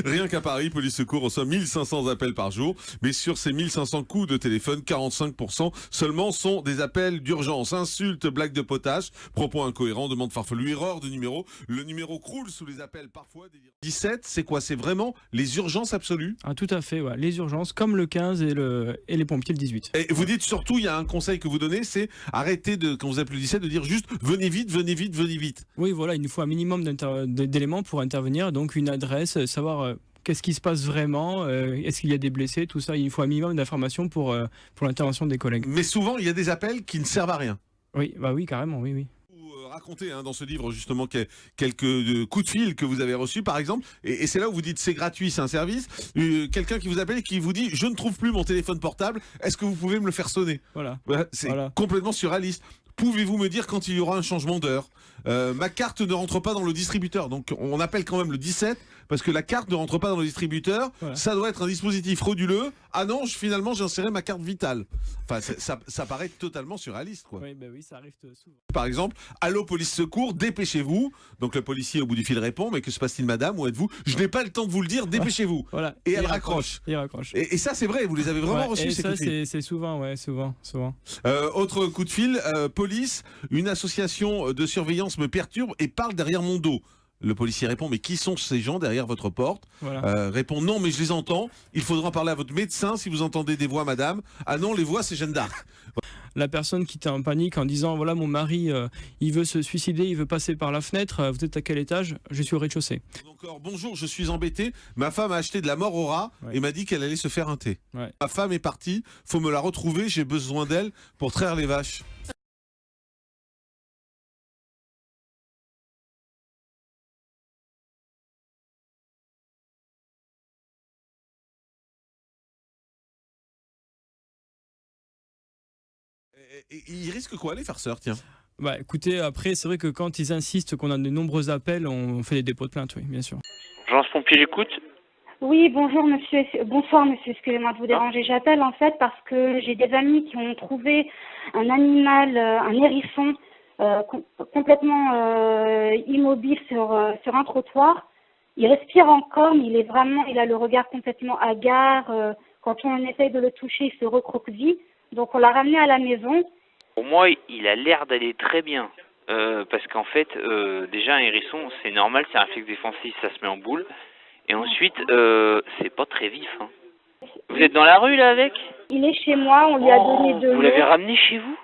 Rien qu'à Paris, Police Secours reçoit 1500 appels par jour, mais sur ces 1500 coups de téléphone, 45% seulement sont des appels d'urgence. Insultes, blagues de potage, propos incohérents, demandes farfelues, erreurs de numéro. Le numéro croule sous les appels parfois. 17, c'est quoi? C'est vraiment les urgences absolues? Ah, tout à fait, ouais. Les urgences, comme le 15 et les pompiers le 18. Et vous dites surtout, il y a un conseil que vous donnez, c'est arrêtez de, quand vous appelez le 17, de dire juste venez vite, venez vite, venez vite. Oui, voilà, il nous faut un minimum d'éléments pour intervenir, donc une adresse, savoir qu'est-ce qui se passe vraiment, est-ce qu'il y a des blessés, tout ça. Il faut un minimum d'informations pour l'intervention des collègues. Mais souvent, il y a des appels qui ne servent à rien. Oui, bah oui, carrément, oui, oui. Vous racontez dans ce livre justement quelques coups de fil que vous avez reçus par exemple, et c'est là où vous dites c'est gratuit, c'est un service. Quelqu'un qui vous appelle et qui vous dit je ne trouve plus mon téléphone portable, est-ce que vous pouvez me le faire sonner? Voilà. C'est complètement surréaliste. Pouvez-vous me dire quand il y aura un changement d'heure? Ma carte ne rentre pas dans le distributeur. Donc on appelle quand même le 17 parce que la carte ne rentre pas dans le distributeur. Voilà. Ça doit être un dispositif frauduleux. Ah non, finalement j'ai inséré ma carte vitale. Enfin, ça paraît totalement surréaliste, quoi. Oui, bah oui, ça arrive souvent. Par exemple, allô police secours, dépêchez-vous. Donc le policier au bout du fil répond, mais que se passe-t-il madame, où êtes-vous? Je n'ai pas le temps de vous le dire, dépêchez-vous. Voilà. Et elle raccroche. Et ça c'est vrai, vous les avez vraiment reçus, ces coups de fil. C'est souvent, ouais, souvent. Autre coup de fil, police, une association de surveillance me perturbe et parle derrière mon dos. Le policier répond, mais qui sont ces gens derrière votre porte? Répond, non, mais je les entends. Il faudra parler à votre médecin si vous entendez des voix, madame. Ah non, les voix, c'est Jeanne d'Arc. La personne qui était en panique en disant, voilà, mon mari, il veut se suicider, il veut passer par la fenêtre. Vous êtes à quel étage? Je suis au rez-de-chaussée. Encore, bonjour, je suis embêté. Ma femme a acheté de la mort au rat et m'a dit qu'elle allait se faire un thé. Ma femme est partie. Faut me la retrouver. J'ai besoin d'elle pour traire les vaches. Et ils risquent quoi, les farceurs, tiens? Bah écoutez, après, c'est vrai que quand ils insistent qu'on a de nombreux appels, on fait des dépôts de plainte, oui, bien sûr. Urgence pompier, j'écoute. Oui, bonjour monsieur, bonsoir monsieur, excusez-moi de vous déranger. J'appelle en fait parce que j'ai des amis qui ont trouvé un animal, un hérisson, complètement immobile sur un trottoir. Il respire encore, mais il a le regard complètement hagard. Quand on essaye de le toucher, il se recroqueville. Donc on l'a ramené à la maison. Pour moi, il a l'air d'aller très bien. Parce qu'en fait, déjà un hérisson, c'est normal, c'est un réflexe défensif, ça se met en boule. Et ensuite, c'est pas très vif. Hein. Vous êtes dans la rue là avec? Il est chez moi, on lui a donné de l'eau. Vous l'avez ramené chez vous?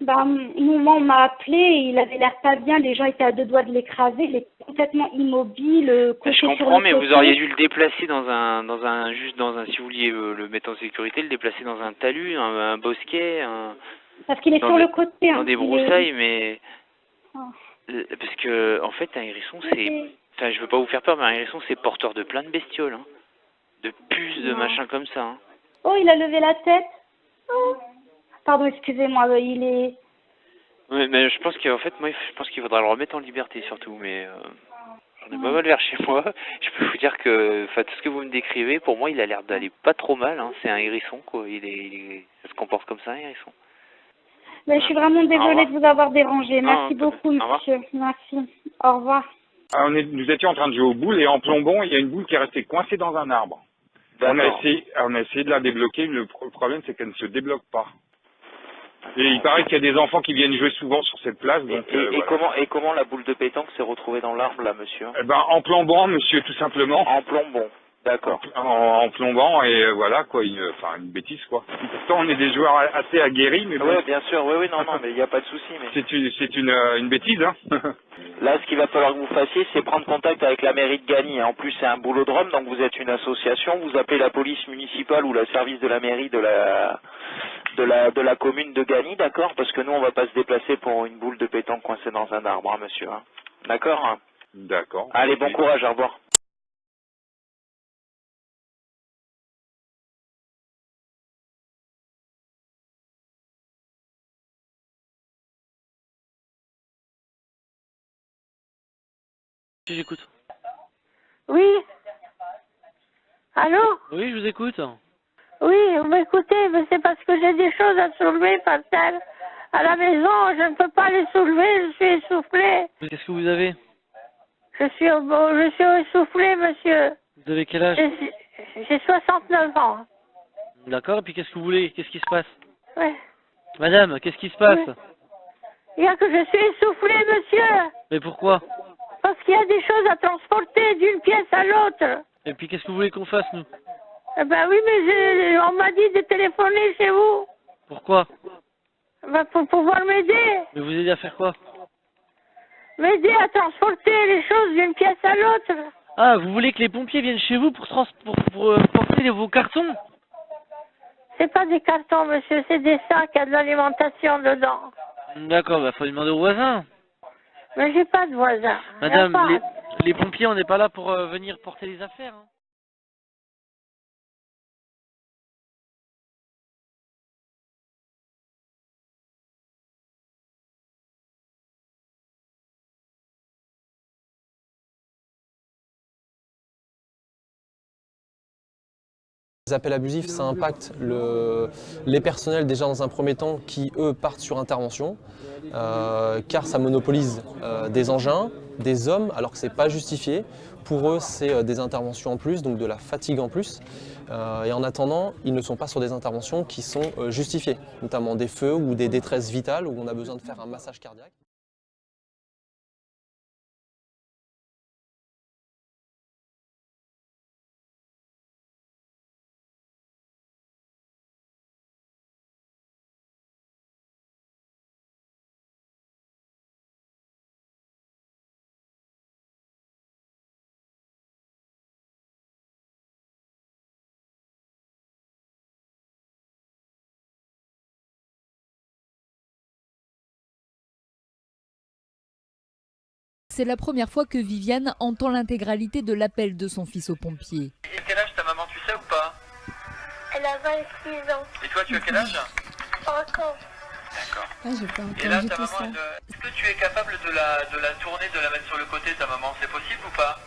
Bah, on m'a appelé, et il avait l'air pas bien, les gens étaient à deux doigts de l'écraser, il est complètement immobile. Je comprends, mais vous auriez dû le déplacer juste dans un, si vous vouliez le mettre en sécurité, le déplacer dans un talus, un bosquet, parce qu'il est sur le côté. Dans des broussailles, mais parce que en fait un hérisson c'est, enfin je veux pas vous faire peur, mais un hérisson c'est porteur de plein de bestioles, hein. De puces, de machins comme ça. Hein. Oh, il a levé la tête. Oh. Pardon, excusez-moi, il est... Oui, mais je pense qu'en fait, moi, je pense qu'il faudra le remettre en liberté surtout, mais j'en ai pas mal vers chez moi. Je peux vous dire que, enfin, tout ce que vous me décrivez, pour moi, il a l'air d'aller pas trop mal, hein. C'est un hérisson, quoi. Ça se comporte comme ça, un hérisson. Mais je suis vraiment désolée de vous avoir dérangé. Merci beaucoup, monsieur. Merci. Au revoir. Alors, nous étions en train de jouer aux boules et en plombant, il y a une boule qui est restée coincée dans un arbre. On a essayé de la débloquer. Le problème, c'est qu'elle ne se débloque pas. Et il paraît qu'il y a des enfants qui viennent jouer souvent sur cette place. Donc, et comment la boule de pétanque s'est retrouvée dans l'arbre, là, monsieur? Eh ben, en plombant, monsieur, tout simplement. En plombant. D'accord. En plombant, et voilà, quoi, une bêtise, quoi. Pourtant, on est des joueurs assez aguerris, mais bon. Oui, bien sûr, oui, non, mais il n'y a pas de souci. Mais... C'est une bêtise, hein. Là, ce qu'il va falloir que vous fassiez, c'est prendre contact avec la mairie de Gagny. En plus, c'est un boulodrome, donc vous êtes une association. Vous appelez la police municipale ou le service de la mairie de la commune de Gagny, d'accord? Parce que nous, on va pas se déplacer pour une boule de pétanque coincée dans un arbre, hein, monsieur. Hein. D'accord? D'accord. Allez, bon courage, au revoir. J'écoute. Oui. Allô? Oui, je vous écoute. Oui, vous m'écoutez, mais c'est parce que j'ai des choses à soulever, Pascal. À la maison, je ne peux pas les soulever, je suis essoufflée. Qu'est-ce que vous avez? Je suis essoufflée, monsieur. Vous avez quel âge? J'ai 69 ans. D'accord, et puis qu'est-ce que vous voulez? Qu'est-ce qui se passe? Ouais. Madame, qu'est-ce qui se passe? Oui. Il y a que je suis essoufflée, monsieur. Mais pourquoi? Parce qu'il y a des choses à transporter d'une pièce à l'autre. Et puis qu'est-ce que vous voulez qu'on fasse, nous? Eh ben oui, mais on m'a dit de téléphoner chez vous. Pourquoi? Ben pour pouvoir m'aider. Mais vous aider à faire quoi? M'aider à transporter les choses d'une pièce à l'autre. Ah, vous voulez que les pompiers viennent chez vous pour porter vos cartons? C'est pas des cartons, monsieur, c'est des sacs, il y a de l'alimentation dedans. D'accord, bah faut demander aux voisins. Mais j'ai pas de voisins. Madame, les pompiers, on n'est pas là pour venir porter les affaires. Hein. Les appels abusifs, ça impacte les personnels déjà dans un premier temps qui, eux, partent sur intervention, car ça monopolise des engins, des hommes, alors que ce n'est pas justifié. Pour eux, c'est des interventions en plus, donc de la fatigue en plus. Et en attendant, ils ne sont pas sur des interventions qui sont justifiées, notamment des feux ou des détresses vitales où on a besoin de faire un massage cardiaque. C'est la première fois que Viviane entend l'intégralité de l'appel de son fils aux pompiers. Et quel âge ta maman, tu sais ou pas? Elle a 26 ans. Et toi, tu as quel âge? 5 ans. D'accord. Ah, j'ai pas entendu Et là, ta tout maman, ça. est-ce que tu es capable de la tourner, de la mettre sur le côté, ta maman? C'est possible ou pas?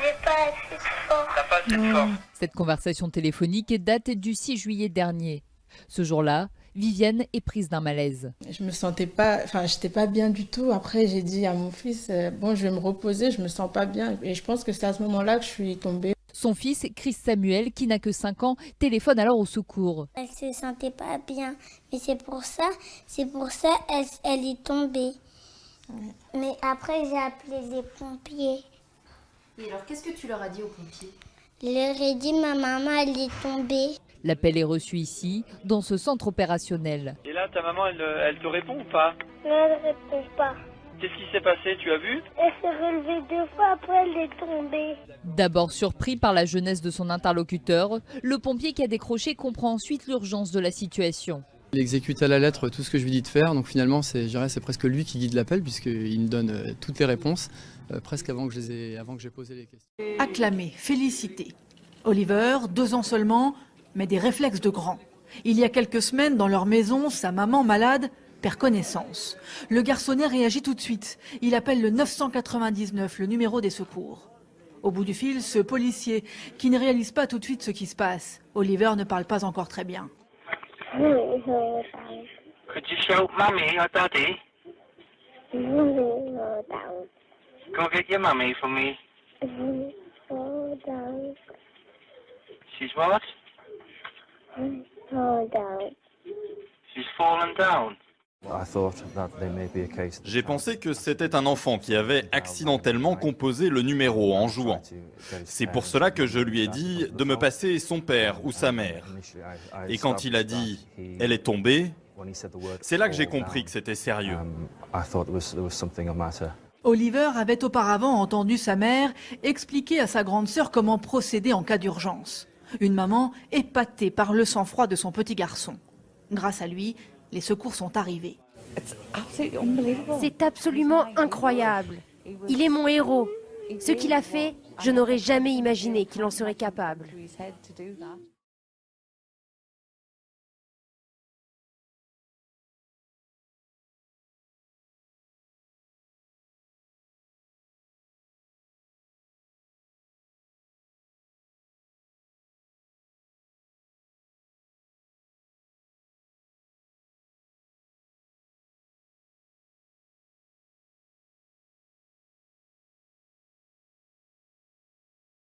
J'ai pas assez de force. T'as pas assez de force. Cette conversation téléphonique date du 6 juillet dernier. Ce jour-là, Viviane est prise d'un malaise. Je me sentais pas, j'étais pas bien du tout. Après, j'ai dit à mon fils, bon, je vais me reposer, je me sens pas bien. Et je pense que c'est à ce moment-là que je suis tombée. Son fils, Chris Samuel, qui n'a que 5 ans, téléphone alors au secours. Elle se sentait pas bien, mais c'est pour ça, elle est tombée. Ouais. Mais après, j'ai appelé les pompiers. Et alors, qu'est-ce que tu leur as dit aux pompiers? Je leur ai dit, ma maman, elle est tombée. L'appel est reçu ici, dans ce centre opérationnel. Et là, ta maman, elle te répond ou pas? Non, elle ne répond pas. Qu'est-ce qui s'est passé? Tu as vu? Elle s'est relevée 2 fois, après elle est tombée. D'abord surpris par la jeunesse de son interlocuteur, le pompier qui a décroché comprend ensuite l'urgence de la situation. Il exécute à la lettre tout ce que je lui dis de faire, donc finalement c'est presque lui qui guide l'appel puisqu'il me donne toutes les réponses, presque avant que j'ai posé les questions. Acclamé, félicité. Oliver, 2 ans seulement, mais des réflexes de grand. Il y a quelques semaines, dans leur maison, sa maman malade perd connaissance. Le garçonnet réagit tout de suite. Il appelle le 999, le numéro des secours. Au bout du fil, ce policier, qui ne réalise pas tout de suite ce qui se passe. Oliver ne parle pas encore très bien. Could you show mommy or daddy? Go get your mommy for me. She's what? She's fallen down. J'ai pensé que c'était un enfant qui avait accidentellement composé le numéro en jouant. C'est pour cela que je lui ai dit de me passer son père ou sa mère. Et quand il a dit « elle est tombée », c'est là que j'ai compris que c'était sérieux. Oliver avait auparavant entendu sa mère expliquer à sa grande sœur comment procéder en cas d'urgence. Une maman épatée par le sang-froid de son petit garçon. Grâce à lui, les secours sont arrivés. C'est absolument incroyable. Il est mon héros. Ce qu'il a fait, je n'aurais jamais imaginé qu'il en serait capable.